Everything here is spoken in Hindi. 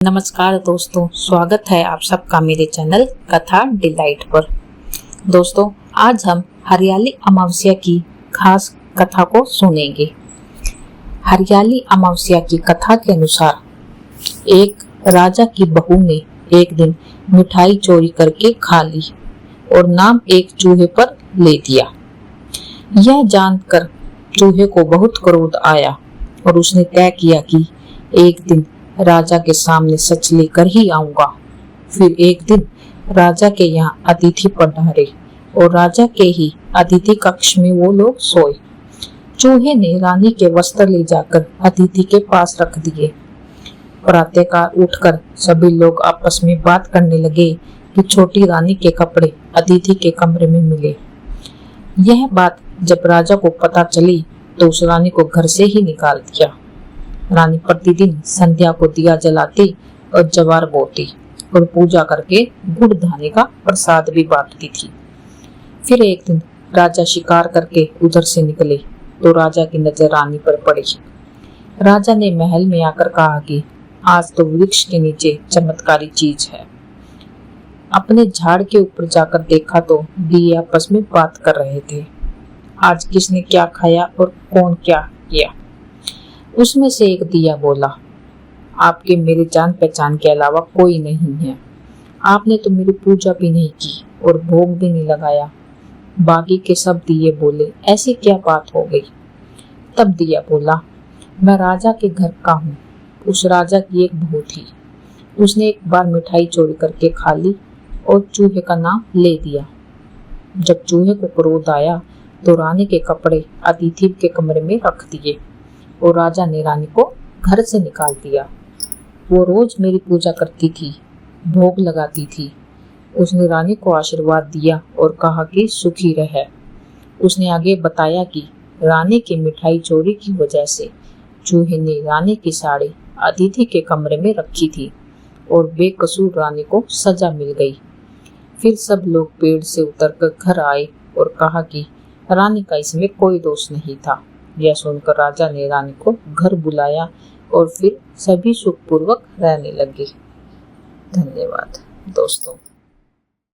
नमस्कार दोस्तों, स्वागत है आप सबका मेरे चैनल कथा डिलाइट पर। दोस्तों, आज हम हरियाली अमावस्या की खास कथा को सुनेंगे। हरियाली अमावस्या की कथा के अनुसार एक राजा की बहू ने एक दिन मिठाई चोरी करके खा ली और नाम एक चूहे पर ले दिया। यह जानकर चूहे को बहुत क्रोध आया और उसने तय किया कि एक दिन राजा के सामने सच लेकर ही आऊंगा। फिर एक दिन राजा के यहाँ अतिथि पधारे और राजा के ही अतिथि कक्ष में वो लोग सोए। चूहे ने रानी के वस्त्र ले जाकर अतिथि के पास रख दिए। प्रातःकाल उठकर सभी लोग आपस में बात करने लगे कि छोटी रानी के कपड़े अतिथि के कमरे में मिले। यह बात जब राजा को पता चली तो उस रानी को घर से ही निकाल दिया। रानी प्रतिदिन संध्या को दिया जलाती और जवार बोती और पूजा करके गुड़ धाने का प्रसाद भी बांटती थी। फिर एक दिन राजा शिकार करके उधर से निकले तो राजा की नजर रानी पर पड़ी। राजा ने महल में आकर कहा कि आज तो वृक्ष के नीचे चमत्कारी चीज है। अपने झाड़ के ऊपर जाकर देखा तो दिए आपस में बात कर रहे थे। आज किसने क्या खाया और कौन क्या किया। उसमें से एक दिया बोला, आपके मेरे जान पहचान के अलावा कोई नहीं है। आपने तो मेरी पूजा भी नहीं की और भोग भी नहीं लगाया। बाकी के सब दिए बोले, ऐसी क्या बात हो गई। तब दिया बोला, मैं राजा के घर का हूँ। उस राजा की एक बहू थी। उसने एक बार मिठाई चोरी करके खा ली और चूहे का नाम ले दिया। जब चूहे को क्रोध आया तो रानी के कपड़े अतिथि के कमरे में रख दिए और राजा ने रानी को घर से निकाल दिया। वो रोज मेरी पूजा करती थी, भोग लगाती थी। उसने रानी को आशीर्वाद दिया और कहा कि सुखी रहे। उसने आगे बताया कि रानी की मिठाई चोरी की वजह से चूहे ने रानी की साड़ी अतिथि के कमरे में रखी थी और बेकसूर रानी को सजा मिल गई। फिर सब लोग पेड़ से उतरकर घर आए और कहा कि रानी का इसमें कोई दोष नहीं था। यह सुनकर राजा ने रानी को घर बुलाया और फिर सभी सुखपूर्वक रहने लगे। धन्यवाद दोस्तों।